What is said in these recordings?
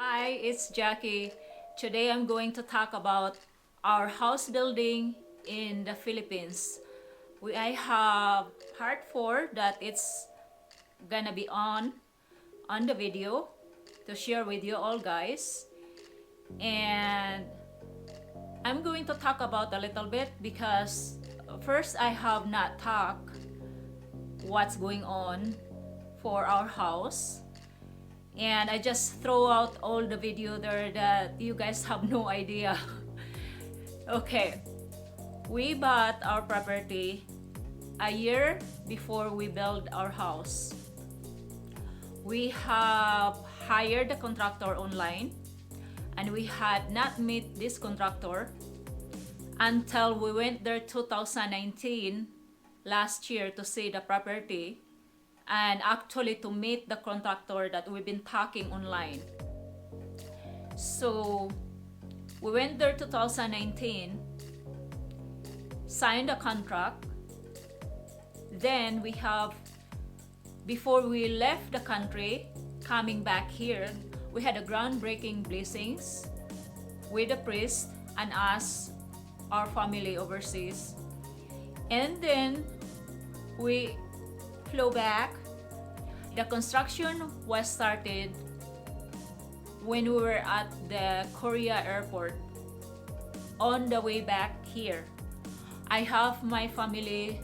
Hi, it's Jackie. Today I'm going to talk about our house building in the Philippines. I have part 4 that it's gonna be on the video to share with you all guys. And I'm going to talk about a little bit because first I have not talked what's going on for our house. And I just throw out all the video there that you guys have no idea. Okay, we bought our property a year before we build our house. We have hired a contractor online, and we had not met this contractor until we went there 2019 last year to see the property, and actually to meet the contractor that we've been talking online. So we went there 2019, signed a contract. Then we have, before we left the country, coming back here, we had a groundbreaking blessings with the priest and us, our family overseas. And then we flew back. The construction was started when we were at the Korea airport on the way back here. I have my family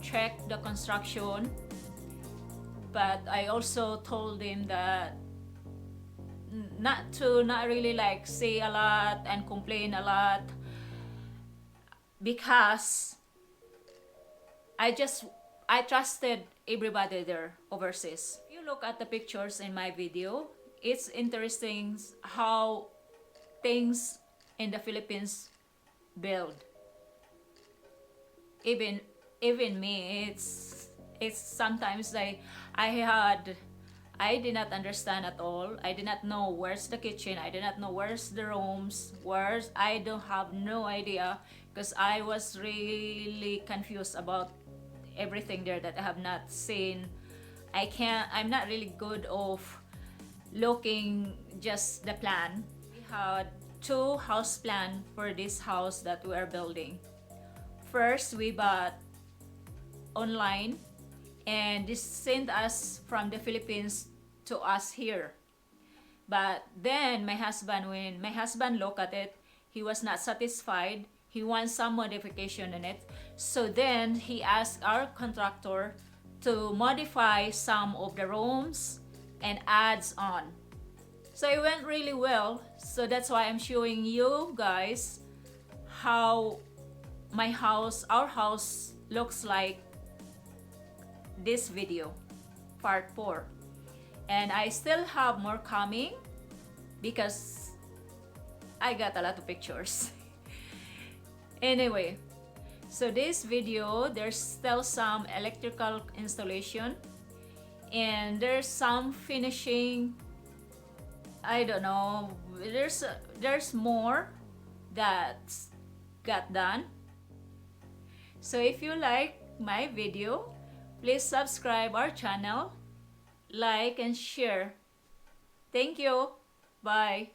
check the construction, but I also told them that not really like say a lot and complain a lot, because I trusted everybody there overseas. If you look at the pictures in my video, it's interesting how things in the Philippines build. Even me, it's sometimes like I did not understand at all. I did not know where's the kitchen. I did not know where's the rooms. I don't have no idea, because I was really confused about everything there that I have not seen. I'm not really good of looking just the plan. We had 2 house plan for this house that we are building. First, we bought online, and this sent us from the Philippines to us here. But then when my husband looked at it, he was not satisfied. He wants some modification in it. So then he asked our contractor to modify some of the rooms and adds on. So it went really well. So that's why I'm showing you guys how our house looks like this video, part 4. And I still have more coming because I got a lot of pictures. Anyway, so this video, there's still some electrical installation, and there's some finishing. I don't know, there's more that got done. So if you like my video, please subscribe our channel, like and share. Thank you. Bye.